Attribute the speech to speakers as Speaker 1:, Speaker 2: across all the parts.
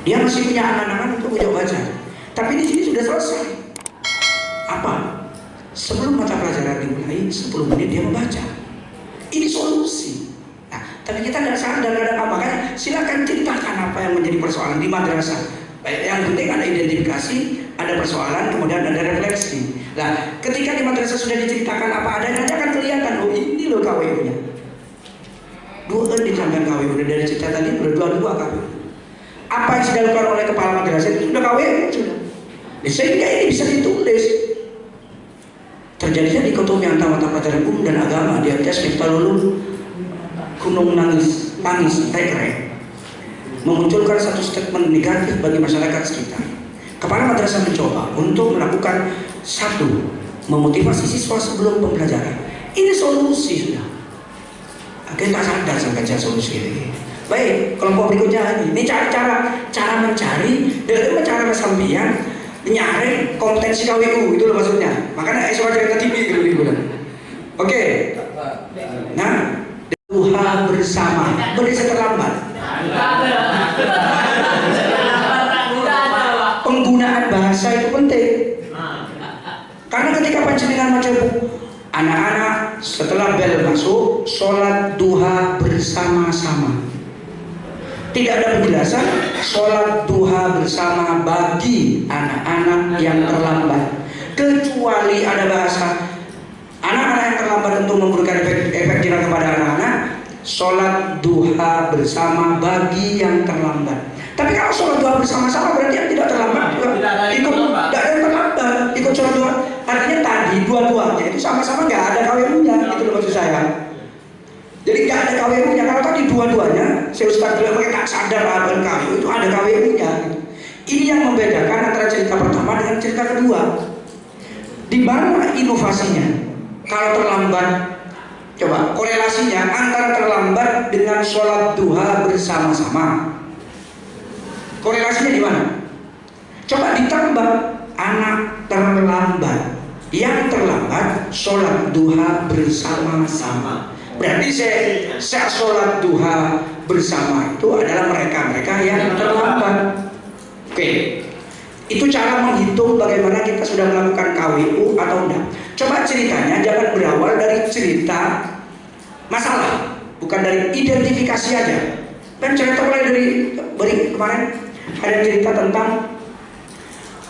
Speaker 1: Dia masih punya angan-angan untuk belajar baca. Tapi di sini sudah selesai. Apa? Sebelum mata pelajaran dimulai, 10 menit dia membaca. Ini solusi. Nah, tapi kita tidak sadar ada apa. Makanya silakan ceritakan apa yang menjadi persoalan di madrasah. Yang penting ada identifikasi, ada persoalan, kemudian ada refleksi. Nah, ketika di madrasah sudah diceritakan apa adanya, nanti akan kelihatan, oh ini loh KWU-nya. Dua disampaikan KWU dari cerita tadi, dua KWU. Apa yang sudah dilakukan oleh kepala madrasah itu sudah KWU sudah. Sehingga ini bisa ditulis. Terjadinya dikotomi antara mata pelajaran umum dan agama di atas Miftah Lulu Gunung Nangis Tekrek memunculkan satu statement negatif bagi masyarakat sekitar. Kepala madrasah mencoba untuk melakukan satu, memotivasi siswa sebelum pembelajaran. Ini solusi sudah. Kita sadar sampai solusi ini. Baik, kelompok berikutnya ini cari cara mencari dari cara kesampian nyari kompetensi KWU itu loh maksudnya. Makanya esok cerita TV gitu. Oke. Nah, duha bersama. Berdesa terlambat. Penggunaan bahasa itu penting. Karena ketika panjenengan macam anak-anak setelah bel masuk sholat duha bersama-sama. Tidak ada penjelasan sholat duha bersama bagi anak-anak yang terlambat, kecuali ada bahasa anak-anak yang terlambat untuk memberikan efek jerah kepada anak-anak. Sholat duha bersama bagi yang terlambat. Tapi kalau sholat duha bersama-sama berarti yang tidak terlambat juga ikut, tidak ada yang terlambat ikut sholat duha. Artinya tadi dua-duanya itu sama-sama nggak ada KWU-nya, itu loh maksud saya. Jadi nggak ada KWU-nya. Kalau tadi dua-duanya, saya Ustaz bilang mereka tak sadar apa KWU itu ada KWU-nya. Ini yang membedakan antara cerita pertama dengan cerita kedua. Di mana inovasinya? Kalau terlambat, coba korelasinya antara terlambat dengan sholat duha bersama-sama. Korelasinya di mana? Coba ditambah anak terlambat, yang terlambat sholat duha bersama-sama. Berarti saya sholat duha bersama itu adalah mereka-mereka yang terlambat. Oke, itu cara menghitung bagaimana kita sudah melakukan KWU atau enggak. Coba ceritanya jangan berawal dari cerita masalah, bukan dari identifikasi aja. Dan cerita mulai dari kemarin ada cerita tentang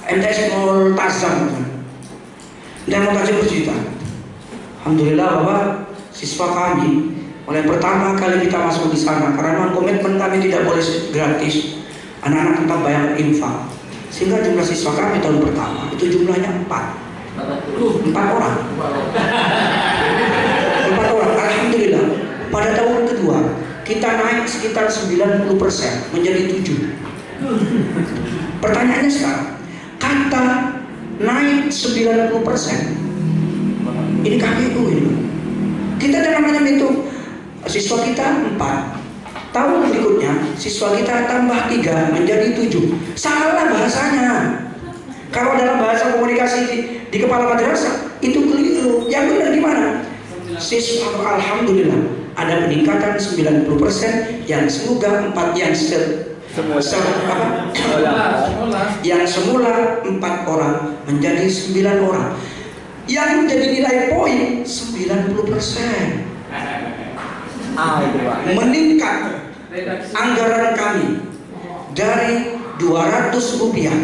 Speaker 1: MTS Multazam. Dan Multazam bercerita, alhamdulillah Bapak, siswa kami mulai pertama kali kita masuk di sana karena komitmen kami tidak boleh gratis, anak-anak tetap bayar infak, sehingga jumlah siswa kami tahun pertama itu jumlahnya 4 orang. 4 orang. Alhamdulillah pada tahun kedua kita naik sekitar 90% menjadi 7. Pertanyaannya sekarang, kata naik 90% ini KWU ini. Kita dalam itu siswa kita 4, tahun berikutnya siswa kita tambah 3 menjadi 7. Salah bahasanya. Kalau dalam bahasa komunikasi di kepala madrasah itu keliru. Yang benar gimana? Siswa alhamdulillah ada peningkatan 90% yang semoga 4 yang semula 4 orang menjadi 9 orang. Yang menjadi nilai poin 90%. Meningkat anggaran kami dari 200 rupiah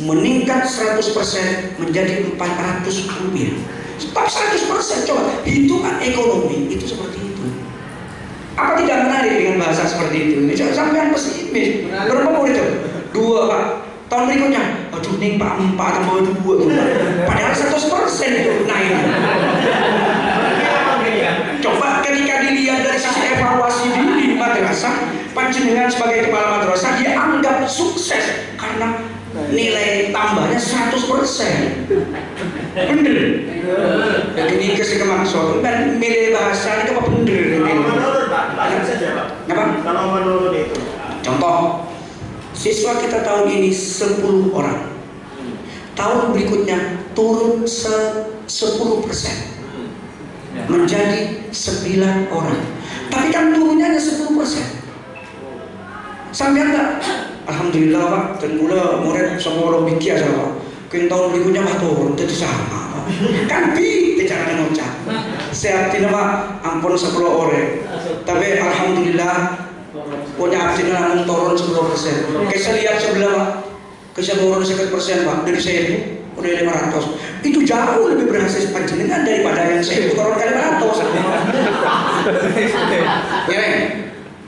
Speaker 1: meningkat 100% menjadi 400 rupiah. Tetap 100%. Coba hitungan ekonomi itu seperti itu. Apa tidak menarik dengan bahasa seperti itu? Sampai pesimis. Berapa murid itu? 2 Pak. Tahun berikutnya, aduh nih Pak 4 tambah 2. Padahal 100% itu naik. Coba ketika dilihat dari sisi evaluasi di madrasah, panjenengan sebagai kepala madrasah dia anggap sukses karena nilai tambahnya 100%. Bener. Jadi ini kesemaksud dan milih bahasa ini apa bener?
Speaker 2: Menurut Pak, saja Pak.
Speaker 1: Kenapa?
Speaker 2: Kalau menurut itu.
Speaker 1: Contoh, siswa kita tahun ini 10 orang. Tahun berikutnya turun 10% menjadi 9 orang. Tapi kan turunnya hanya 10%. Sampai tak? Alhamdulillah Pak, dan kula murid sama orang bikin aja Pak. Kini tahun berikutnya Pak turun, jadi sama Pak. Kan bi, caranya ngucap. Sehat tidak Pak, ampun 10 orang. Tapi alhamdulillah, punya abdi namun turun 10%. Saya lihat sebelah Pak, saya turun 100% Pak, dari 1000 udah 500. Itu jauh lebih berhasil panjenengan daripada yang 1000 turun kali 500. Ya,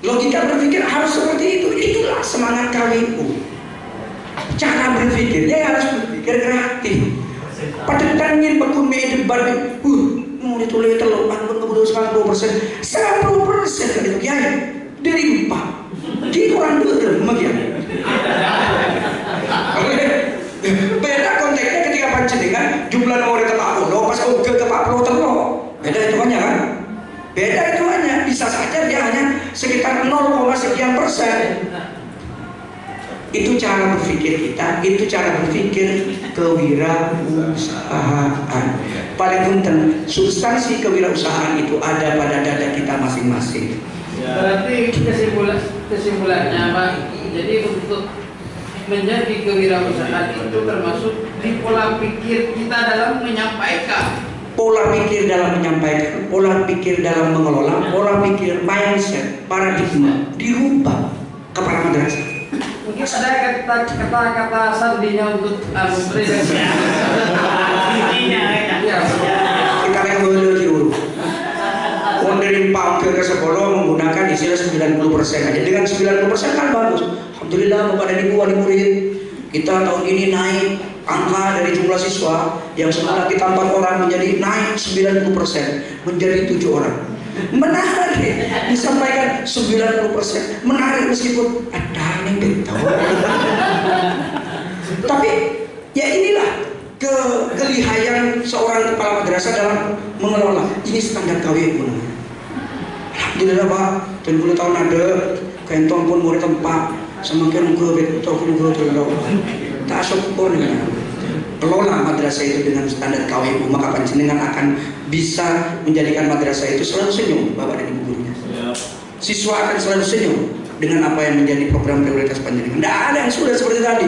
Speaker 1: logika berpikir harus seperti itu. Itulah semangat KWU. Cara berpikirnya harus berpikir kreatif. Pada tangin bakun debat, mau ditulis telur, anggap kebutuhan 90%, 10% kan itu kiai dari 4. Di kurang dulu, magian. Beda konteksnya ketika panjenengan jumlah nomor ke 40, pas ke 40 telur, beda hitungannya kan? Beda hitungannya, bisa saja dia hanya sekitar 0, sekian persen. Itu cara berpikir kita, itu cara berpikir kewirausahaan. Paling penting, substansi kewirausahaan itu ada pada dada kita masing-masing.
Speaker 3: Berarti kesimpulannya Pak, jadi untuk menjadi kewirausahaan itu termasuk di pola pikir kita dalam menyampaikan.
Speaker 1: Pola pikir dalam menyampaikan, pola pikir dalam mengelola, pola pikir mindset, paradigma dirubah kepala madrasah.
Speaker 3: Mungkin ada kata-kata sandinya untuk presiden.
Speaker 1: Kita yang boleh diurut. Dari PAUD ke sekolah menggunakan istilah 90% aja. Dengan 90% kan bagus. Alhamdulillah Bapak dan Ibu wali murid, kita tahun ini naik angka dari jumlah siswa yang semula kita 4 orang menjadi naik 90%, menjadi 7 orang. Menarik, disampaikan 90%, menarik meskipun ada yang betul. Tapi ya inilah kelihayan seorang kepala madrasah dalam mengelola. Ini standar KWU. Alhamdulillah Pak, dan 10 tahun ada kentong pun murid tempat semakin ke betul tak syukur dengan kelola madrasah itu dengan standar KWU, maka panjenengan akan bisa menjadikan madrasah itu selalu senyum Bapak dan Ibu gurunya. Siswa akan selalu senyum dengan apa yang menjadi program prioritas panjenengan. Tidak ada yang sudah seperti tadi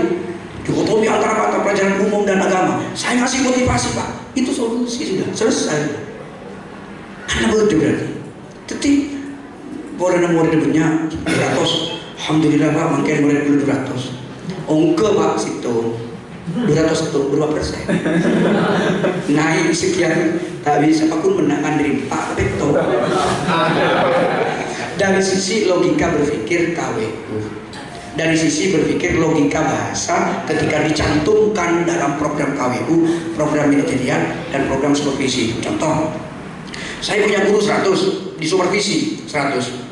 Speaker 1: dikotomi antara mata pelajaran umum dan agama. Saya ngasih motivasi Pak, itu solusi sudah selesai. Karena betul berarti. Tapi boleh murid punya 200. Alhamdulillah Pak, makin murid dulu 200. Ongke Pak situ 200 itu berapa persen? Naik sekian, tak bisa aku menangkan diri Pak betul. Dari sisi logika berpikir KWU, dari sisi berpikir logika bahasa ketika dicantumkan dalam program KWU, program manajerial dan program supervisi. Contoh, saya punya guru 100, di supervisi 100.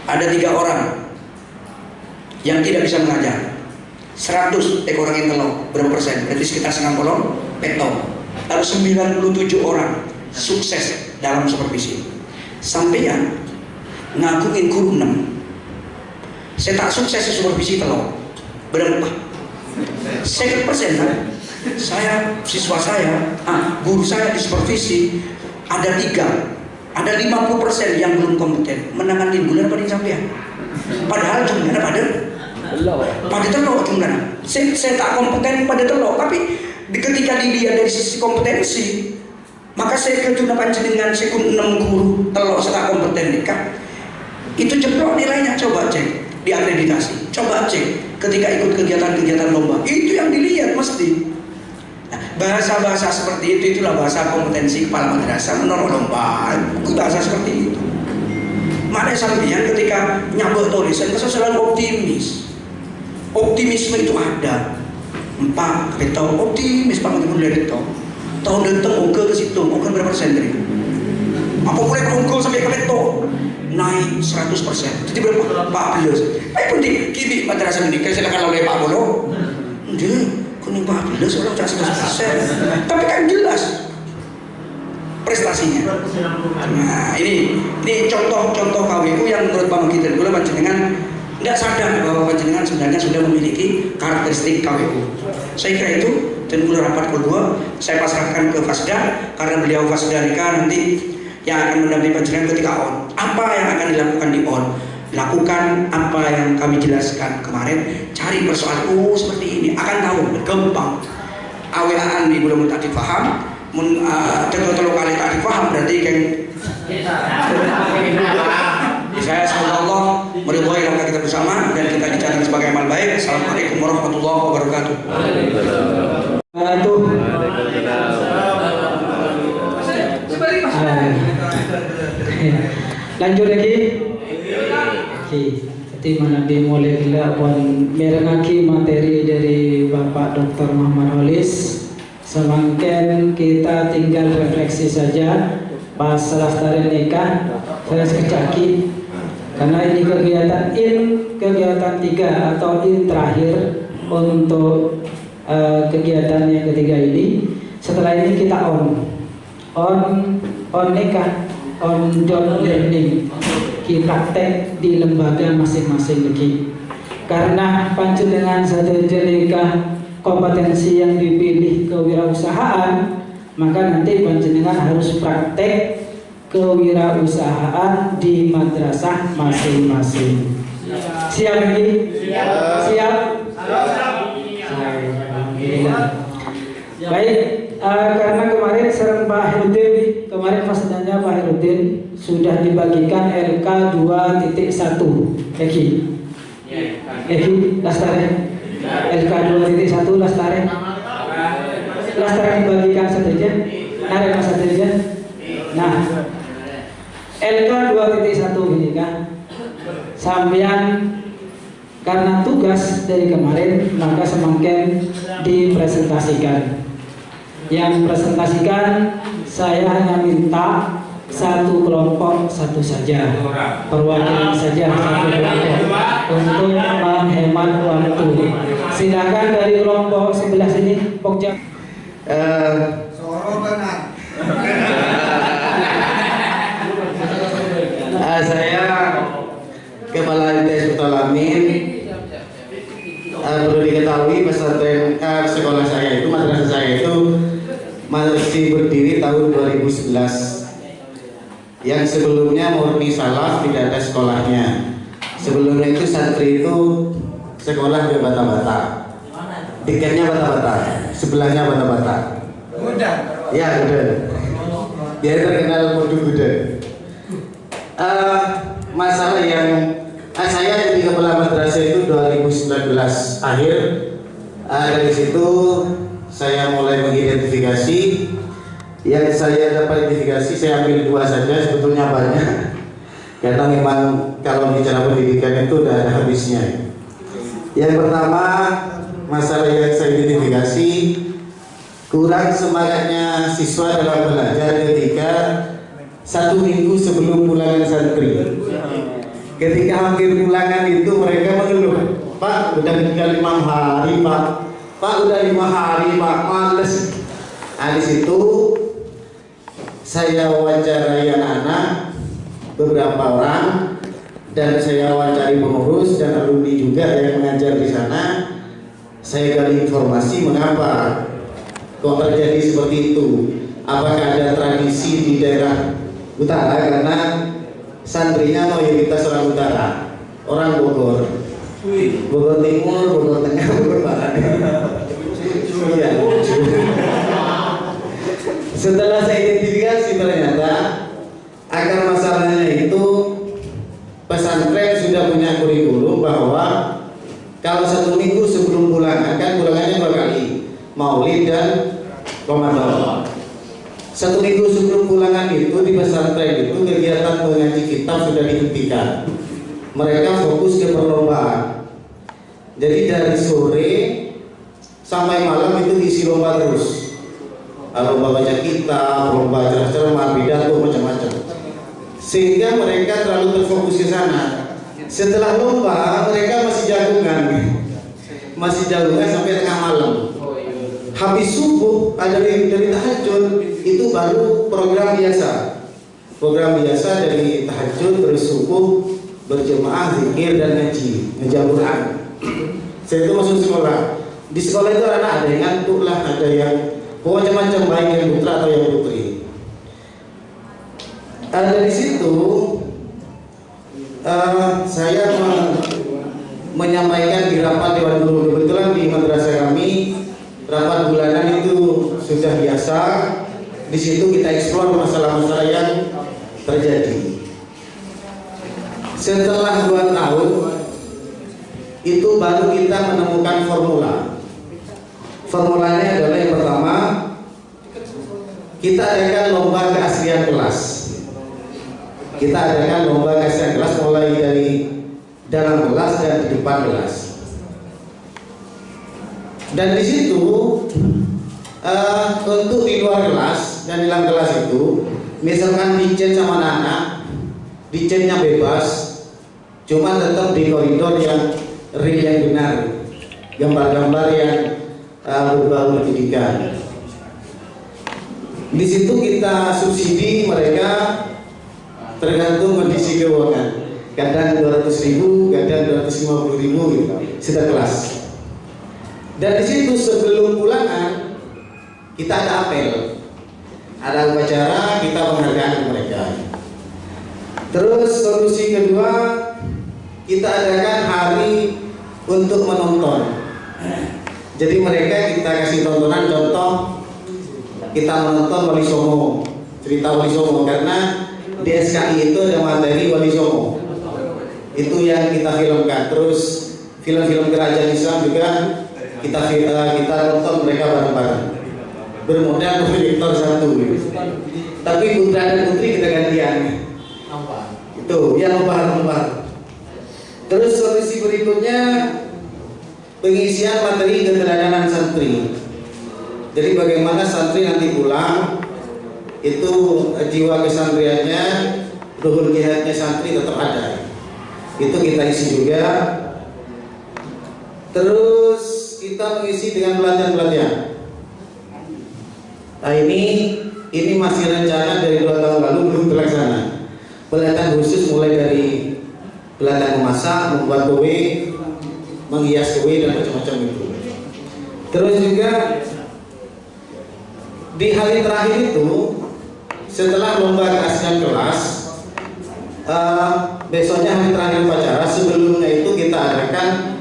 Speaker 1: Ada 3 orang yang tidak bisa mengajar. 100 ekor angin telur, berapa persen? Berarti sekitar 90 peto. Lalu 97 orang sukses dalam supervisi. Sampeyan ngagungin guru 6. Saya tak sukses di supervisi telur. Berapa? 100% kan? Saya, siswa saya, guru saya di supervisi ada 3. Ada 50% yang belum kompeten menangani bulan pada sampean. Padahal jumlahnya pada telur jumlahnya. Saya tak kompeten pada telur, tapi ketika dilihat dari sisi kompetensi, maka saya kejuna panjenengan sekun 6 guru telur saya kompeten nikah. Itu jeblok nilainya, coba cek di akreditasi, coba cek ketika ikut kegiatan-kegiatan lomba. Itu yang dilihat mesti. Bahasa-bahasa seperti itu, itulah bahasa kompetensi kepala madrasah menolak lomba. Itu bahasa seperti itu. Mana sampeyan ketika nyabut tulisan masa selalu optimis. Optimisme itu ada. 4 kita optimis banget dulu dari itu. Tahun datang unggul ke situ, unggul berapa persen dari? Apa boleh unggul sampai ke itu? Naik 100%. Jadi berapa? 14. Penting kibi madrasah ini silakan oleh Pak Bolo. Kuning 14 orang 100%. Tapi kan jelas prestasinya. Nah, ini contoh-contoh KWU yang menurut Bang kita dulu panjenengan tidak sadar bahwa panjenengan sebenarnya sudah memiliki karakteristik KWU. Saya kira itu, dan dulu rapat kedua saya pasrahkan ke Fasda karena beliau Fasda nikah nanti yang akan mendampingi panjenengan ketika on. Apa yang akan dilakukan di on? lakukan apa yang kami jelaskan kemarin, cari persoalan seperti ini, akan tahu gampang. Awaan ibu lamun tak dipaham, mun telo kali tak dipaham berarti kan saya semoga Allah meridhai langkah kita bersama dan kita dicatat sebagai amal baik. Assalamualaikum warahmatullahi wabarakatuh.
Speaker 4: Lanjut lagi. Jadi mana dimulai kita merengaki materi dari Bapak Dr. Muhammad Holis. Semakin kita tinggal refleksi saja pas laftarin nikah saya sekejaki karena ini kegiatan tiga atau terakhir untuk kegiatan yang ketiga ini. Setelah ini kita on nikah, on job learning, kita praktek di lembaga masing-masing lagi. Karena panjenengan satu nikah kompetensi yang dipilih kewirausahaan, maka nanti panjenengan harus praktek kewirausahaan di madrasah masing-masing. Siap lagi? Siap? Alhamdulillah. Baik, karena kemarin serang Pak Herudin, kemarin fasedanya Pak Herudin sudah dibagikan LK 2.1. Eki, Lastare. LK 2.1 Lastare. Lastare dibagikan saja. Narema saja. Nah, LK 2.1 ini kan sampean karena tugas dari kemarin maka semakin dipresentasikan. Yang presentasikan saya hanya minta satu kelompok satu saja, perwakilan saja satu kelompok untuk menghemat waktu. Silakan dari kelompok sebelah sini, Pokja.
Speaker 5: Saya Kepala ITS Utalamin. Perlu diketahui pesantren sekolah saya itu, madrasah saya itu masih berdiri tahun 2011. Yang sebelumnya murni salaf, tidak ada sekolahnya. Sebelumnya itu santri itu sekolah di bata-bata, tiketnya bata-bata, sebelahnya bata-bata. Gudang. Ya, gudang. Dia terkenal modul gudang. Masalah yang saya jadi kepala madrasah itu 2019 akhir. Dari situ saya mulai mengidentifikasi. Yang saya dapat identifikasi saya ambil dua saja, sebetulnya banyak. Karena memang kalau bicara pendidikan itu udah ada habisnya. Yang pertama, masalah yang saya identifikasi kurang semangatnya siswa dalam belajar ketika 1 minggu sebelum pulangan santri. Ketika hampir pulangan itu mereka mengeluh, Pak udah tinggal 5 hari Pak udah 5 hari Pak, males. Nah, di situ saya wawancarai anak-anak beberapa orang dan saya wawancari pengurus dan alumni juga yang mengajar di sana. Saya gali informasi mengapa kok terjadi seperti itu. Apakah ada tradisi di daerah utara, karena santrinya mayoritas orang utara, orang Bogor, Bogor Timur, Bogor Tengah, Bogor Barat. Iya. Setelah saya identifikasi ternyata akar masalahnya itu pesantren sudah punya kurikulum bahwa kalau 1 minggu sebelum pulangan, kan pulangannya 2 kali, Maulid dan Ramadan. 1 minggu sebelum pulangan itu di pesantren itu kegiatan mengaji kitab sudah dihentikan. Mereka fokus ke perlombaan. Jadi dari sore sampai malam itu isi lomba terus. Lomba baca kitab, lomba ceramah, pidato, macam-macam. Sehingga mereka terlalu terfokus ke sana. Setelah lomba mereka masih jagungan sampai tengah malam. Habis subuh ada dari tahajud itu baru program biasa dari tahajud terus subuh berjemaah zikir dan ngaji Quran. Saya itu masuk sekolah. Di sekolah itu anak ada yang ngantuk lah, ada yang macam-macam, baik yang putra atau yang putri. Ada di situ saya menyampaikan di rapat Dewan Guru. Kebetulan di madrasah kami rapat bulanan itu sudah biasa. Di situ kita eksplor masalah-masalah yang terjadi. Setelah 2 tahun itu baru kita menemukan formula. Formulanya adalah yang pertama, kita adakan lomba keaslian kelas. Kita adakan lomba keaslian kelas mulai dari dalam kelas dan di depan kelas. Dan di situ untuk di luar kelas dan di dalam kelas itu, misalkan dicet sama anak-anak, dicetnya bebas, cuma tetap di koridor yang real yang benar, gambar-gambar yang berbau pendidikan. Di situ kita subsidi mereka tergantung kondisi keuangan. Kadang 200.000, kadang 250.000 gitu, sudah kelas. Dan di situ sebelum pulangan kita ada apel, ada upacara, kita penghargaan ke mereka. Terus solusi kedua, kita adakan hari untuk menonton. Jadi mereka kita kasih tontonan, contoh kita menonton Wali Songo, cerita Wali Songo, karena di SKI itu ada materi Wali Songo. Itu yang kita filmkan. Terus film-film kerajaan Islam juga kita nonton mereka bareng-bareng. Bermodal proyektor 1 gitu. Tapi putra dan putri kita gantian. Itu ya, lomba. Terus solusi berikutnya pengisian materi keteladanan santri. Jadi bagaimana santri nanti pulang itu jiwa kesantriannya, ruhul jihadnya santri tetap ada. Itu kita isi juga. Terus kita mengisi dengan pelatihan-pelatihan. Nah ini masih rencana dari 2 tahun lalu belum terlaksana. Pelatihan khusus mulai dari pelatihan memasak, membuat kue, menghias kue dan macam-macam itu. Terus juga di hari terakhir itu setelah lomba keaslian kelas, besoknya hari terakhir upacara, sebelumnya itu kita adakan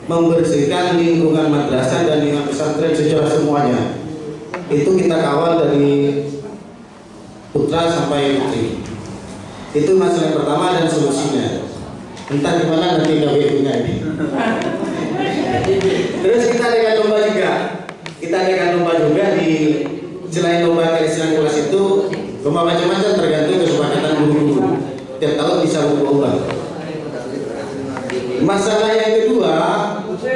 Speaker 5: membersihkan lingkungan madrasah dan lingkungan pesantren secara semuanya. Itu kita kawal dari putra sampai putri. Itu masalah yang pertama dan solusinya. Entah gimana nanti KBU-nya ini. Terus kita adakan lomba juga. Kita adakan lomba juga di selain lomba keaslian kelas itu, lomba macam-macam tergantung kesepakatan guru-guru. Tiap tahun bisa berubah. Masalah yang kedua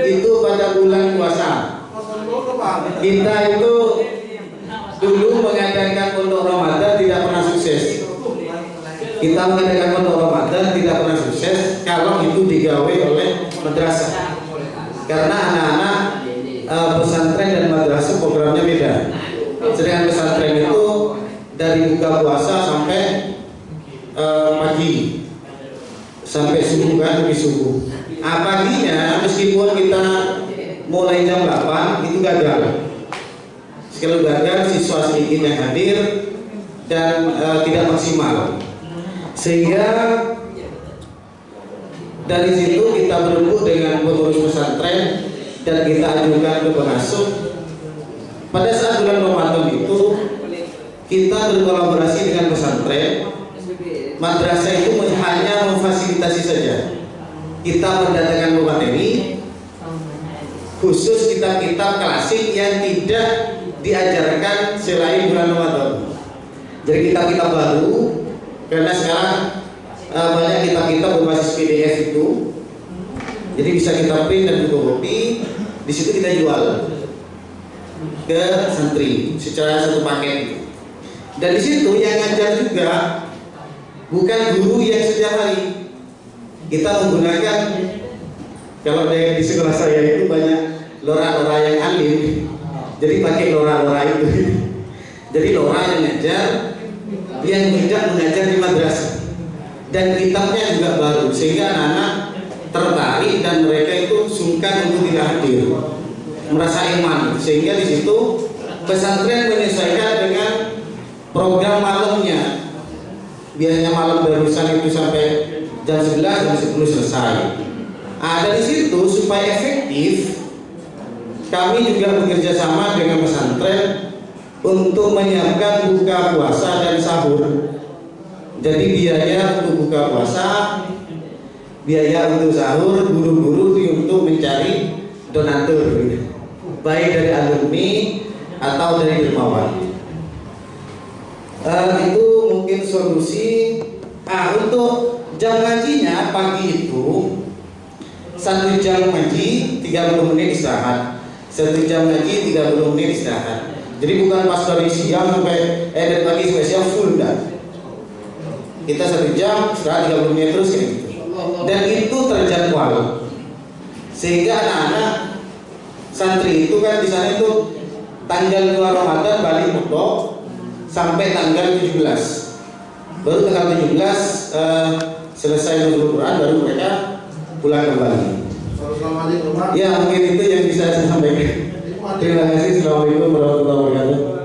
Speaker 5: itu pada bulan puasa. Kita itu dulu mengadakan pondok Ramadan tidak pernah sukses. Kita mengadakan pondok Ramadan tidak pernah sukses kalau itu digawe oleh madrasah. Karena anak-anak pesantren dan madrasah programnya beda. Sedangkan pesantren itu dari buka puasa sampai pagi, sampai subuh kan, lebih subuh. Paginya meskipun kita mulai jam 8 itu gagal. Sekali gagal, siswa sedikit yang hadir dan tidak maksimal. Sehingga dari situ kita berembuk dengan pengurus pesantren dan kita ajukan ke pengasuh. Pada saat bulan Ramadan itu kita berkolaborasi dengan pesantren. Madrasah itu hanya memfasilitasi saja. Kita mendatangkan materi khusus kitab-kitab klasik yang tidak diajarkan selain bulan Ramadan. Jadi kitab-kitab baru, karena sekarang banyak kitab-kitab berbasis PDF itu, jadi bisa kita print dan fotokopi. Di situ kita jual ke santri secara satu paket. Dan di situ yang ngajar juga bukan guru yang setiap hari. Kita menggunakan, kalau di sekolah saya itu banyak lora-lora yang alim, jadi pakai lora-lora itu. Jadi lora yang ngajar, yang tidak mengajar di madrasah, dan kitabnya juga baru, sehingga anak-anak tertarik dan mereka itu sungkan untuk tidak hadir, merasa iman. Sehingga di situ pesantren menyesuaikan dengan program malamnya. Biasanya malam barusan itu sampai jam 11, jam 10 selesai. Dari situ supaya efektif, kami juga bekerja sama dengan pesantren untuk menyiapkan buka puasa dan sahur. Jadi biaya untuk buka puasa, biaya untuk sahur, guru-guru untuk mencari donatur, baik dari alumni atau dari dermawan. Itu mungkin solusi. Untuk jam ngajinya pagi itu 1 jam ngaji 30 menit istirahat, 1 jam ngaji 30 menit istirahat. Jadi bukan pas dari siang sampai dari pagi sampai siang full, enggak. Kita 1 jam istirahat 30 menit terus kayak gitu. Dan itu terjadwal. Sehingga anak-anak santri itu kan di sana itu tanggal 2 Ramadan balik mutok sampai tanggal 17. Baru tanggal 17 selesai nuzul Quran, baru mereka pulang kembali. Ya, mungkin itu yang bisa saya sampaikan. Terima kasih. Assalamualaikum warahmatullahi wabarakatuh.